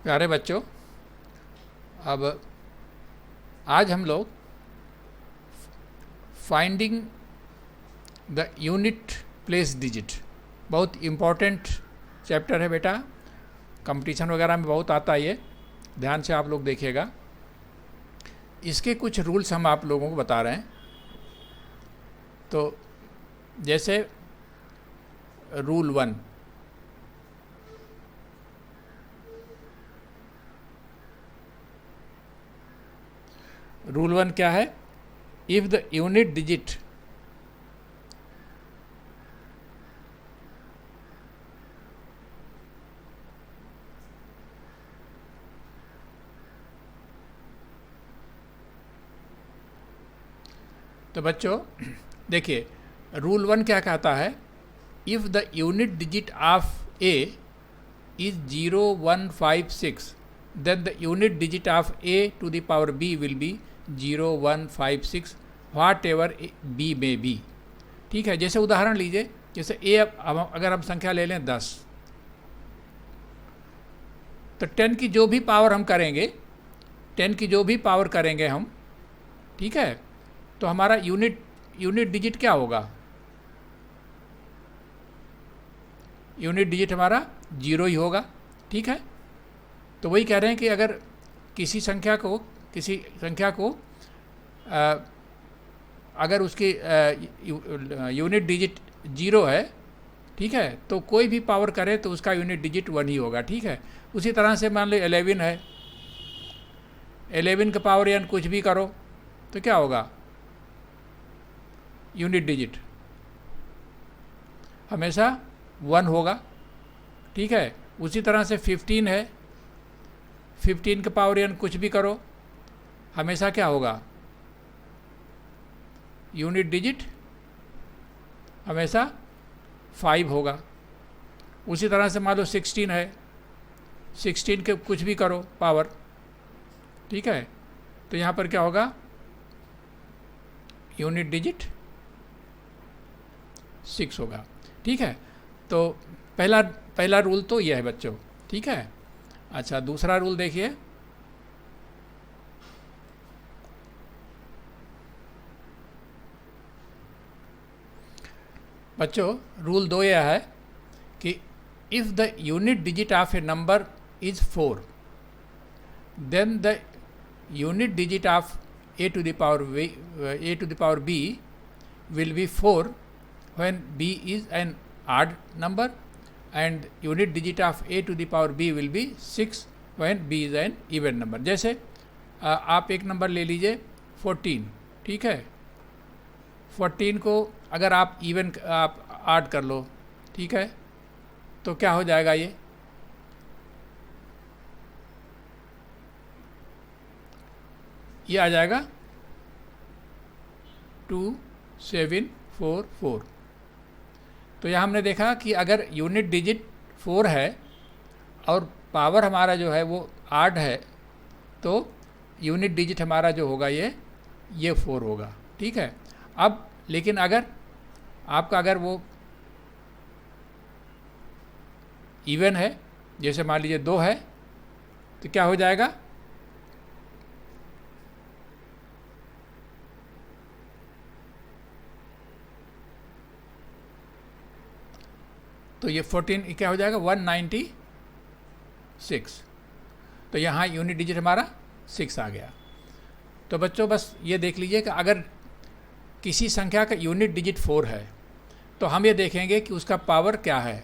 प्यारे बच्चों, अब आज हम लोग finding the unit place digit, बहुत इम्पॉर्टेंट चैप्टर है बेटा। कंपटीशन वगैरह में बहुत आता है ये, ध्यान से आप लोग देखिएगा। इसके कुछ रूल्स हम आप लोगों को बता रहे हैं। तो जैसे रूल 1, रूल 1 क्या है? इफ द यूनिट डिजिट तो बच्चों देखिए, रूल 1 क्या कहता है? If the unit digit of A is 0, 1, 5, 6, then the unit digit of a to the power b will be 0, 1, 5, 6 whatever b may be। ठीक है, जैसे उदाहरण लीजिए, जैसे a अगर हम संख्या ले लें 10, तो 10 की जो भी पावर हम करेंगे, 10 की जो भी पावर करेंगे हम, ठीक है, तो हमारा यूनिट डिजिट क्या होगा? यूनिट डिजिट हमारा 0 ही होगा। ठीक है, तो वही कह रहे हैं कि अगर किसी संख्या को अगर उसकी यूनिट डिजिट 0 है, ठीक है, तो कोई भी पावर करे तो उसका यूनिट डिजिट 1 ही होगा। ठीक है, उसी तरह से मान लो 11 है, 11 का पावर यानी कुछ भी करो तो क्या होगा? यूनिट डिजिट हमेशा 1 होगा। ठीक है, उसी तरह से 15 है, 15 का पावर यानी कुछ भी करो, हमेशा क्या होगा? यूनिट डिजिट हमेशा 5 होगा। उसी तरह से मान लो 16 है, 16 के कुछ भी करो पावर, ठीक है, तो यहाँ पर क्या होगा? यूनिट डिजिट 6 होगा। ठीक है, तो पहला रूल तो यह है बच्चों। ठीक है, अच्छा, दूसरा रूल देखिए। बच्चों रूल 2 यह है कि if the unit digit of a number is 4, then the unit digit of a to the power b will be 4 when b is an odd number, and unit digit of a to the power b will be 6 when b is an even number। जैसे आप एक number ले लीजिए 14, ठीक है, 14 को अगर आप ऐड कर लो, ठीक है, तो क्या हो जाएगा? ये आ जाएगा 2744। तो यहाँ हमने देखा कि अगर यूनिट डिजिट 4 है और पावर हमारा जो है वो 8 है, तो यूनिट डिजिट हमारा जो होगा ये 4 होगा। ठीक है, अब लेकिन अगर वो इवन है, जैसे मान लीजिए 2 है, तो क्या हो जाएगा? तो ये 14 क्या हो जाएगा? 196। तो यहाँ यूनिट डिजिट हमारा 6 आ गया। तो बच्चों बस ये देख लीजिए कि अगर किसी संख्या का यूनिट डिजिट 4 है, तो हम ये देखेंगे कि उसका पावर क्या है,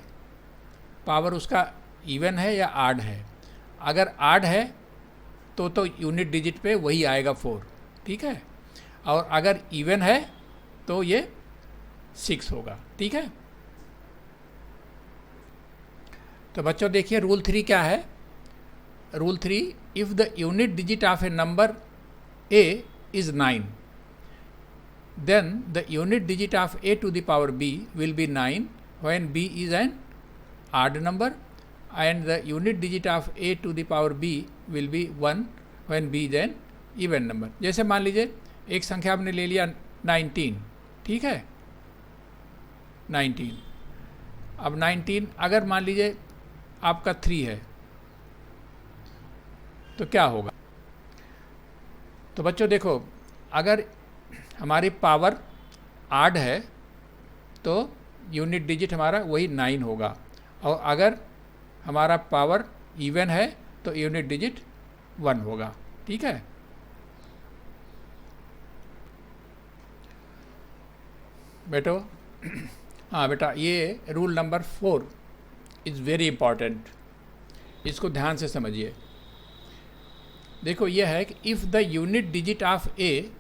पावर उसका इवन है या आड है। अगर आड है तो यूनिट डिजिट पे वही आएगा 4, ठीक है, और अगर इवन है तो ये 6 होगा। ठीक है, तो बच्चों देखिए रूल 3 क्या है? Rule 3, if the unit digit of a number a is 9, then the unit digit of a to the power b will be 9 when b is an odd number, and the unit digit of a to the power b will be 1 when b is an even number। जैसे मान लीजिए एक संख्या हमने ले लिया 19, ठीक है, 19। अब 19 अगर मान लीजिए आपका 3 है, तो क्या होगा। तो बच्चों देखो, अगर हमारी पावर आड है तो यूनिट डिजिट हमारा वही 9 होगा, और अगर हमारा पावर इवन है तो यूनिट डिजिट 1 होगा। ठीक है। बेटो हाँ बेटा, ये rule number 4 is very important, इसको ध्यान से समझिए। देखो ये है कि if the unit digit of A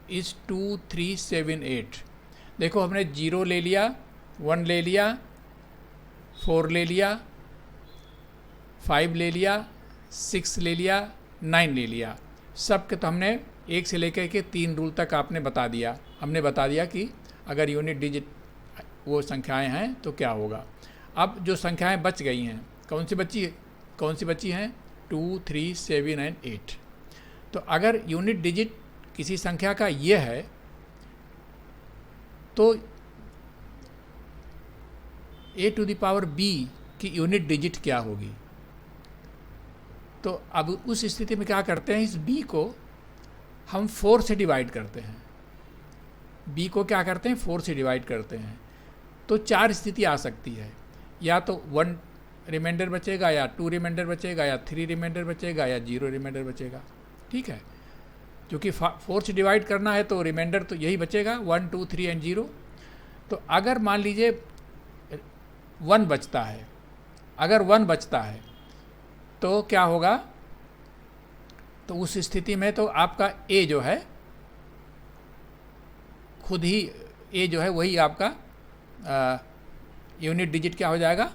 is 2, 3, 7, 8। देखो हमने 0 ले लिया, 1 ले लिया, 4 ले लिया, 5 ले लिया, 6 ले लिया, 9 ले लिया। सब के तो हमने 1 से लेकर के 3 रूल तक आपने बता दिया। हमने बता दिया कि अगर यूनिट डिजिट वो संख्याएं हैं तो क्या होगा। अब जो संख्याएं बच गई हैं, कौन सी बची हैं? 2, 3, 7 एंड 8। तो अगर यूनिट डिजिट किसी संख्या का ये है तो a to the power b की यूनिट डिजिट क्या होगी। तो अब उस स्थिति में क्या करते हैं, इस b को हम 4 से डिवाइड करते हैं। b को क्या करते हैं, 4 से डिवाइड करते हैं। तो 4 स्थिति आ सकती है, या तो 1 रिमाइंडर बचेगा, या 2 रिमाइंडर बचेगा, या 3 रिमाइंडर बचेगा, या 0 रिमाइंडर बचेगा। ठीक है, क्योंकि 4 से डिवाइड करना है तो रिमाइंडर तो यही बचेगा, 1, 2, 3 एंड 0। तो अगर मान लीजिए 1 बचता है, अगर 1 बचता है तो क्या होगा, तो उस स्थिति में तो आपका a जो है खुद ही, a जो है वही आपका यूनिट डिजिट क्या हो जाएगा,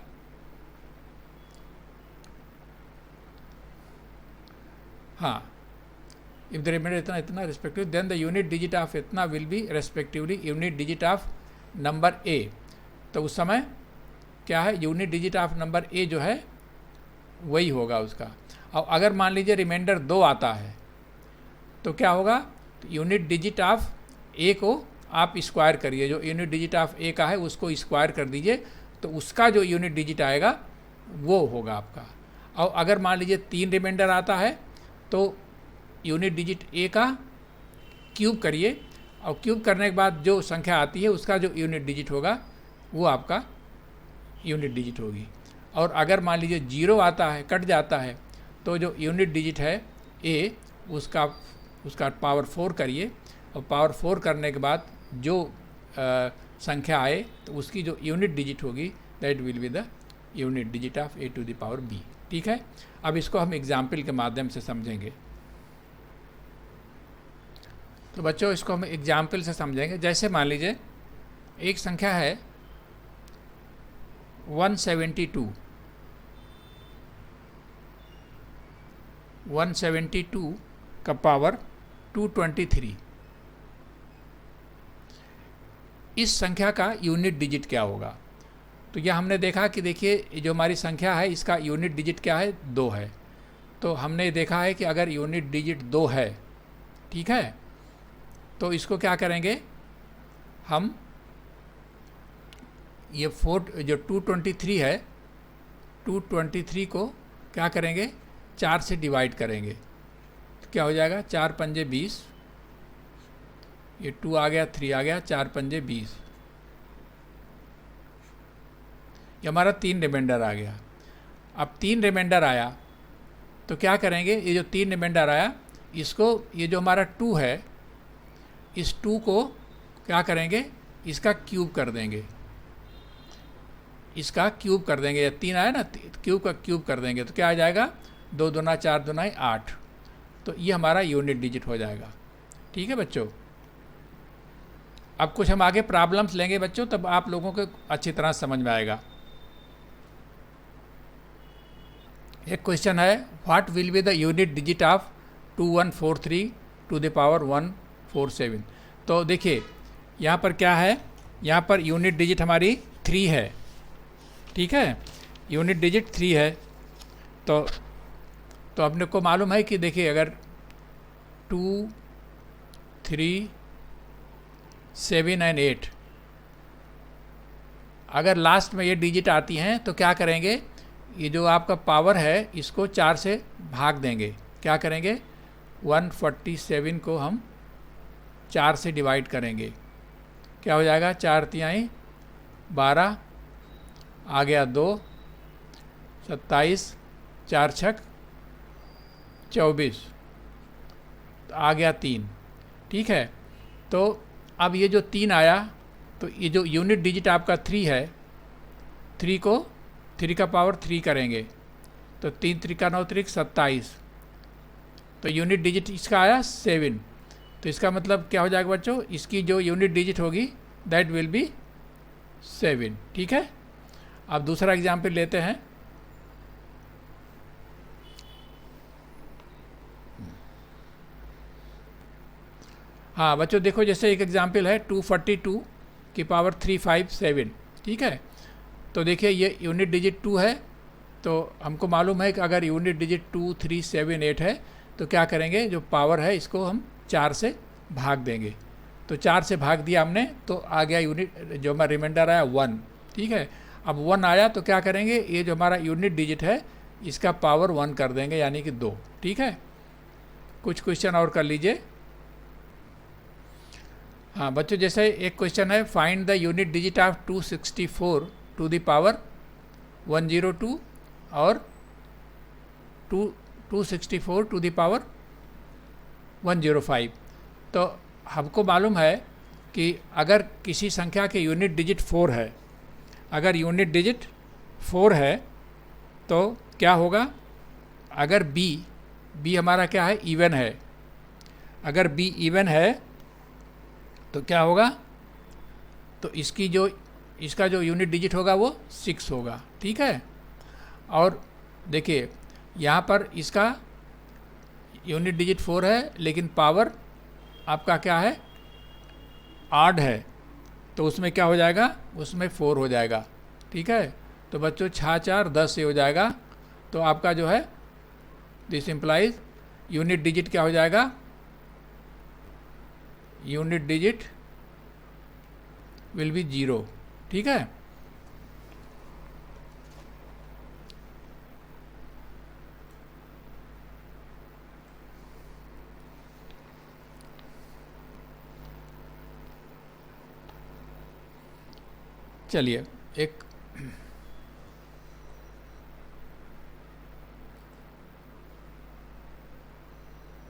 हाँ, इफ द रिमाइंडर इतना respective then the unit digit of इतना will be respectively unit digit of number a। तो उस समय क्या है, unit digit of number a जो है वही होगा उसका। और अगर मान लीजिए रिमाइंडर 2 आता है तो क्या होगा, तो यूनिट डिजिट ऑफ a को आप स्क्वायर करिए, जो यूनिट डिजिट ऑफ a का है उसको स्क्वायर कर दीजिए, तो उसका जो यूनिट डिजिट आएगा वो होगा आपका। और अगर मान लीजिए 3 रिमाइंडर आता है तो यूनिट डिजिट a का क्यूब करिए, और क्यूब करने के बाद जो संख्या आती है उसका जो यूनिट डिजिट होगा वो आपका यूनिट डिजिट होगी। और अगर मान लीजिए 0 आता है, कट जाता है, तो जो यूनिट डिजिट है a उसका पावर 4 करिए, और पावर 4 करने के बाद जो संख्या आए तो उसकी जो यूनिट डिजिट होगी that will be the unit digit of a to the power b। ठीक है, अब इसको हम एग्जाम्पल के माध्यम से समझेंगे। तो बच्चों इसको हम एग्जाम्पल से समझेंगे। जैसे मान लीजिए एक संख्या है 172, 172 का पावर 223। इस संख्या का यूनिट डिजिट क्या होगा। तो यह हमने देखा कि देखिए जो हमारी संख्या है इसका यूनिट डिजिट क्या है, 2 है। तो हमने देखा है कि अगर यूनिट डिजिट 2 है, ठीक है, तो इसको क्या करेंगे हम, ये 4 जो 223 है, 223 को क्या करेंगे 4 से डिवाइड करेंगे, तो क्या हो जाएगा 4 पंजे 20, ये 2 आ गया, 3 आ गया, 4 पंजे 20, ये हमारा 3 रिमाइंडर आ गया। अब 3 रिमाइंडर आया तो क्या करेंगे, ये जो 3 रिमाइंडर आया इसको, ये जो हमारा 2 है इस 2 को क्या करेंगे, इसका क्यूब कर देंगे, इसका क्यूब कर देंगे। ये 3 आया ना, क्यूब का क्यूब कर देंगे तो क्या आ जाएगा, 2 दूना 4 दूना 8। तो ये हमारा यूनिट डिजिट हो जाएगा। ठीक है बच्चों, अब कुछ हम आगे प्रॉब्लम्स लेंगे बच्चों, तब आप लोगों को अच्छी तरह समझ में आएगा। एक क्वेश्चन है, what will be the unit digit of 2143 to the power 147। तो देखिए यहाँ पर क्या है, यहाँ पर यूनिट डिजिट हमारी 3 है। ठीक है, यूनिट डिजिट 3 है। तो अपने को मालूम है कि देखिए अगर 2, 3, 7 एंड 8 अगर लास्ट में ये डिजिट आती हैं तो क्या करेंगे, ये जो आपका पावर है इसको 4 से भाग देंगे। क्या करेंगे, 147 को हम 4 से डिवाइड करेंगे। क्या हो जाएगा, 4 तिहाई 12, आ गया 2, 27, 4 छक 24, तो आ गया 3। ठीक है, तो अब ये जो 3 आया, तो ये जो यूनिट डिजिट आपका 3 है, 3 को 3 का पावर 3 करेंगे तो 3 त्रिका 9 त्रिक 27, तो यूनिट डिजिट इसका आया 7। तो इसका मतलब क्या हो जाएगा बच्चों, इसकी जो यूनिट डिजिट होगी दैट विल बी 7। ठीक है, अब दूसरा एग्जाम्पल लेते हैं। हाँ बच्चों देखो, जैसे एक एग्जाम्पल है 242 की पावर 357। ठीक है, तो देखिए ये यूनिट डिजिट 2 है, तो हमको मालूम है कि अगर यूनिट डिजिट 2, 3, 7, 8 है तो क्या करेंगे, जो पावर है इसको हम 4 से भाग देंगे। तो 4 से भाग दिया हमने, तो आ गया यूनिट, जो हमारा रिमाइंडर आया 1। ठीक है, अब 1 आया तो क्या करेंगे, ये जो हमारा यूनिट डिजिट है इसका पावर 1 कर देंगे, यानी कि 2। ठीक है, कुछ क्वेश्चन और कर लीजिए। हाँ बच्चों, जैसे एक क्वेश्चन है, find the unit digit of 264 to the power 102 और 264 टू द पावर 105। तो हमको मालूम है कि अगर किसी संख्या के यूनिट डिजिट 4 है, अगर यूनिट डिजिट 4 है तो क्या होगा, अगर बी हमारा क्या है, इवन है, अगर बी इवन है तो क्या होगा, तो इसका जो यूनिट डिजिट होगा वो 6 होगा। ठीक है, और देखिए यहाँ पर इसका यूनिट डिजिट 4 है लेकिन पावर आपका क्या है, ऑड है, तो उसमें क्या हो जाएगा, उसमें 4 हो जाएगा। ठीक है, तो बच्चों 6 4 10 से हो जाएगा, तो आपका जो है दिस इम्प्लाइज यूनिट डिजिट क्या हो जाएगा, यूनिट डिजिट विल बी 0। ठीक है, चलिए एक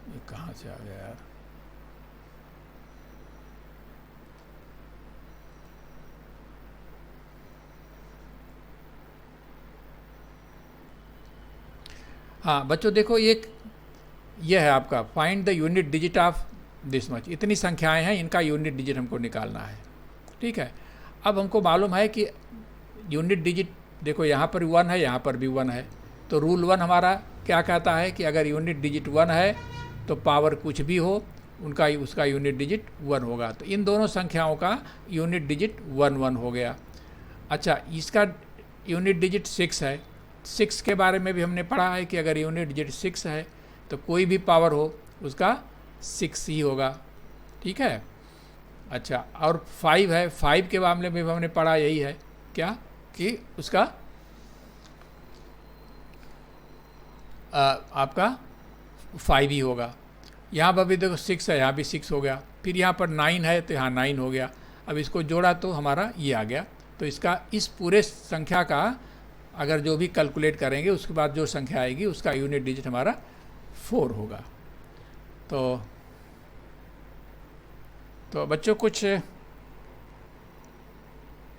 ये कहाँ से आ गया यार, हाँ बच्चों देखो, ये है आपका find the unit digit of this much. इतनी संख्याएं हैं, इनका यूनिट डिजिट हमको निकालना है। ठीक है, अब हमको मालूम है कि यूनिट डिजिट देखो यहाँ पर 1 है, यहाँ पर भी 1 है, तो रूल 1 हमारा क्या कहता है कि अगर यूनिट डिजिट 1 है तो पावर कुछ भी हो उसका यूनिट डिजिट 1 होगा। तो इन दोनों संख्याओं का यूनिट डिजिट 1 1 हो गया। अच्छा, इसका यूनिट डिजिट 6 है, 6 के बारे में भी हमने पढ़ा है कि अगर यूनिट डिजिट 6 है तो कोई भी पावर हो उसका 6 ही होगा। ठीक है, अच्छा, और 5 है, 5 के मामले में भी हमने पढ़ा यही है, क्या कि उसका आपका 5 ही होगा। यहाँ पर भी देखो 6 है, यहाँ भी 6 हो गया, फिर यहाँ पर 9 है तो यहाँ 9 हो गया। अब इसको जोड़ा तो हमारा ये आ गया। तो इसका इस पूरे संख्या का अगर जो भी कैलकुलेट करेंगे उसके बाद जो संख्या आएगी उसका यूनिट डिजिट हमारा 4 होगा। तो बच्चों कुछ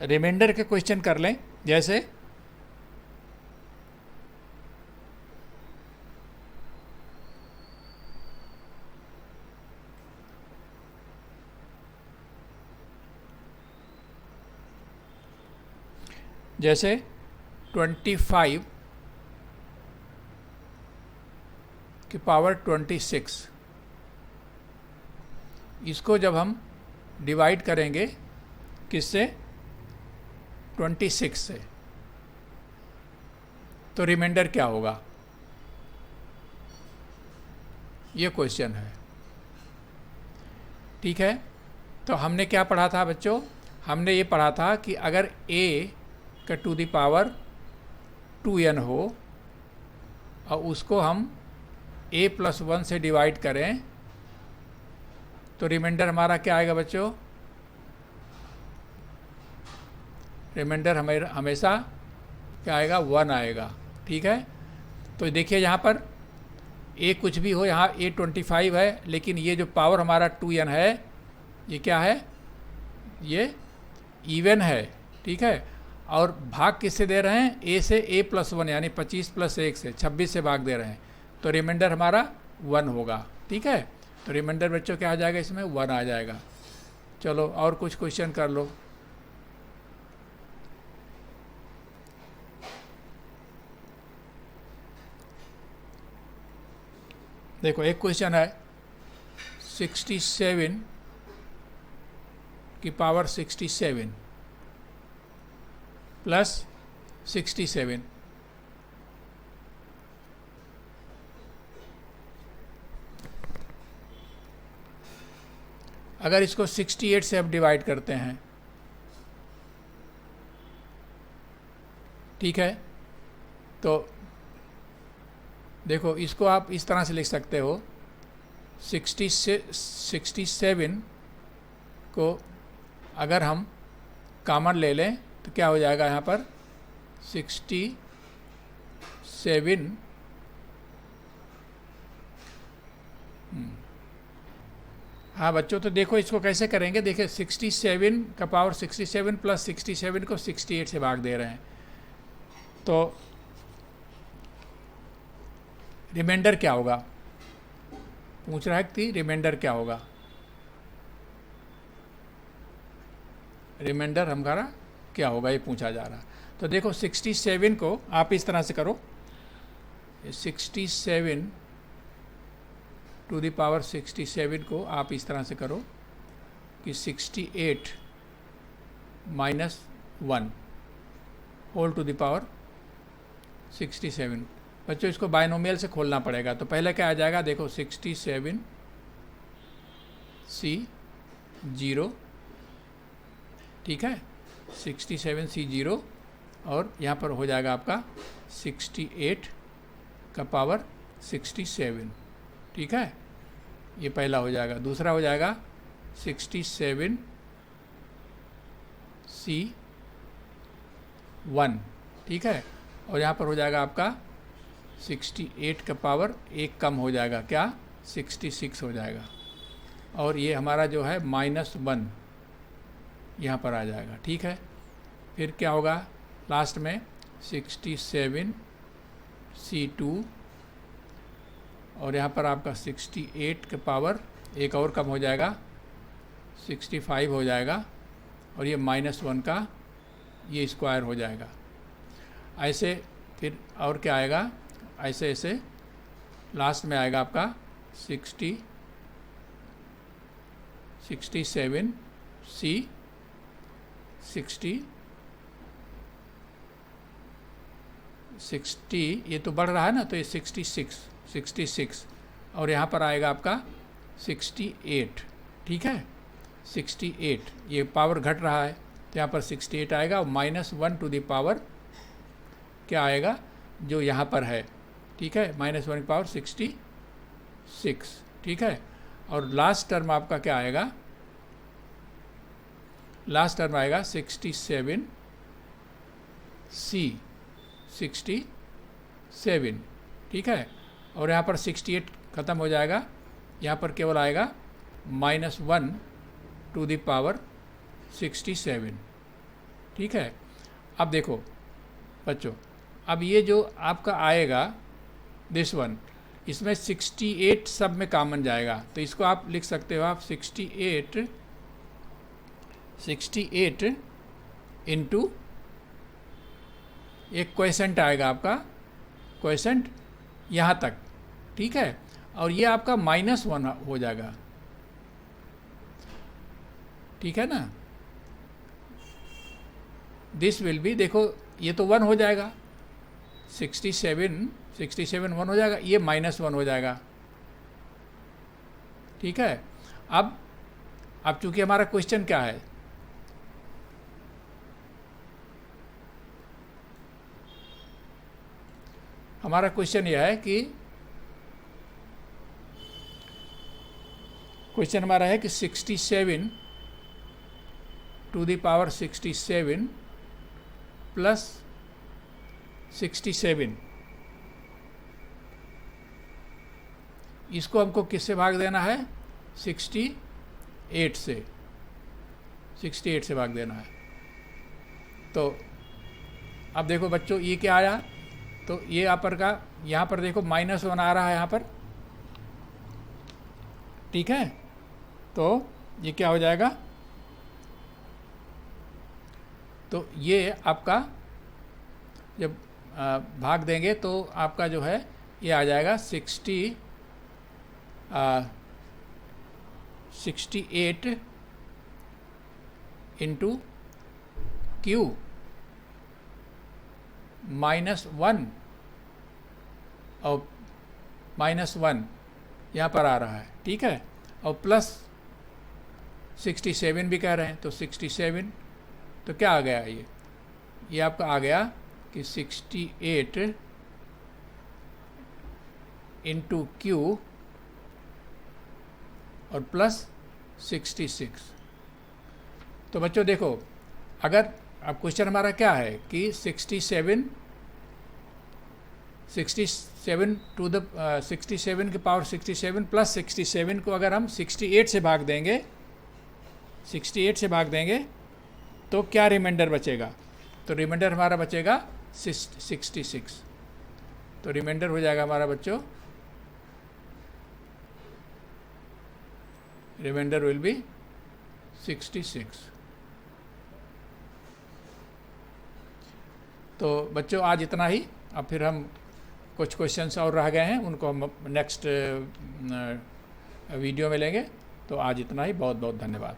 रिमाइंडर के क्वेश्चन कर लें, जैसे 25 की पावर 26, इसको जब हम डिवाइड करेंगे किससे, 26 से, तो रिमाइंडर क्या होगा, ये क्वेश्चन है। ठीक है, तो हमने क्या पढ़ा था बच्चों, हमने ये पढ़ा था कि अगर a का टू द पावर 2n हो और उसको हम a+1 से डिवाइड करें तो रिमाइंडर हमारा क्या आएगा बच्चों? रिमाइंडर हमेशा क्या आएगा? 1 आएगा। ठीक है, तो देखिए यहाँ पर a कुछ भी हो, यहाँ a 25 है, लेकिन ये जो पावर हमारा 2n है ये क्या है? ये इवन है। ठीक है, और भाग किससे दे रहे हैं? a से a+1 यानी 25 + 1 से 26 से भाग दे रहे हैं, तो रिमाइंडर हमारा 1 होगा। ठीक है, तो रिमाइंडर बच्चों क्या आ जाएगा? इसमें 1 आ जाएगा। चलो और कुछ क्वेश्चन कर लो। देखो एक क्वेश्चन है 67 की पावर 67 प्लस 67। अगर इसको 68 से अब डिवाइड करते हैं, ठीक है, तो देखो इसको आप इस तरह से लिख सकते हो, 67 को अगर हम कॉमन ले लें तो क्या हो जाएगा? यहाँ पर 67 हाँ बच्चों, तो देखो इसको कैसे करेंगे। देखिए 67 का पावर 67 प्लस 67 को 68 से भाग दे रहे हैं, तो रिमाइंडर क्या होगा? पूछ रहा है कि रिमाइंडर क्या होगा? रिमाइंडर हमारा क्या होगा ये पूछा जा रहा है। तो देखो 67 को आप इस तरह से करो, 67 टू द पावर 67 को आप इस तरह से करो कि 68 minus 1 whole to the power 67। बच्चों इसको बाइनोमियल से खोलना पड़ेगा, तो पहले क्या आ जाएगा? देखो 67 C0, ठीक है, 67 C0, और यहाँ पर हो जाएगा आपका 68 का पावर 67। ठीक है, ये पहला हो जाएगा। दूसरा हो जाएगा 67 C1, ठीक है, और यहाँ पर हो जाएगा आपका 68 का पावर 1 कम हो जाएगा, क्या? 66 हो जाएगा, और ये हमारा जो है -1 यहाँ पर आ जाएगा। ठीक है, फिर क्या होगा लास्ट में? 67 C2, और यहाँ पर आपका 68 का पावर 1 और कम हो जाएगा, 65 हो जाएगा, और ये -1 का ये स्क्वायर हो जाएगा। ऐसे फिर और क्या आएगा? ऐसे ऐसे लास्ट में आएगा आपका 67 60 ये तो बढ़ रहा है ना, तो ये 66, और यहाँ पर आएगा आपका 68। ठीक है, 68 ये पावर घट रहा है, तो यहाँ पर 68 आएगा, और -1 टू द पावर क्या आएगा? जो यहाँ पर है, ठीक है, -1 की पावर 66। ठीक है, और लास्ट टर्म आपका क्या आएगा? लास्ट टर्म आएगा 67 C67। ठीक है, और यहाँ पर 68 ख़त्म हो जाएगा, यहाँ पर केवल आएगा -1 टू द पावर 67। ठीक है, अब देखो बच्चों, अब ये जो आपका आएगा दिस वन, इसमें 68 सब में कॉमन जाएगा, तो इसको आप लिख सकते हो आप 68 इंटू एक क्वेसेंट आएगा आपका, क्वेसेंट यहाँ तक। ठीक है, और ये आपका -1 हो जाएगा। ठीक है ना, दिस विल बी, देखो ये तो 1 हो जाएगा, 67 1 हो जाएगा, ये -1 हो जाएगा। ठीक है, अब चूंकि हमारा क्वेश्चन क्या है? हमारा क्वेश्चन यह है कि क्वेश्चन हमारा है कि 67 टू द पावर 67 प्लस 67, इसको हमको किससे भाग देना है? 68 से, 68 से भाग देना है। तो अब देखो बच्चों ये क्या आया, तो ये यहाँ पर देखो -1 आ रहा है यहाँ पर, ठीक है। तो ये क्या हो जाएगा, तो ये आपका जब भाग देंगे तो आपका जो है ये आ जाएगा 68 इंटू Q -1 और -1 यहाँ पर आ रहा है, ठीक है, और प्लस 67 भी कह रहे हैं, तो 67 तो क्या आ गया, ये आपका आ गया कि 68 इंटू Q और प्लस 66। तो बच्चों देखो, अगर अब क्वेश्चन हमारा क्या है कि 67 टू द 67 के पावर 67 प्लस 67 को अगर हम 68 से भाग देंगे, 68 से भाग देंगे तो क्या रिमाइंडर बचेगा? तो रिमाइंडर हमारा बचेगा 66। तो रिमाइंडर हो जाएगा हमारा बच्चों, रिमाइंडर विल बी 66। तो बच्चों आज इतना ही। अब फिर हम कुछ क्वेश्चंस और रह गए हैं, उनको हम नेक्स्ट वीडियो में लेंगे। तो आज इतना ही, बहुत बहुत धन्यवाद।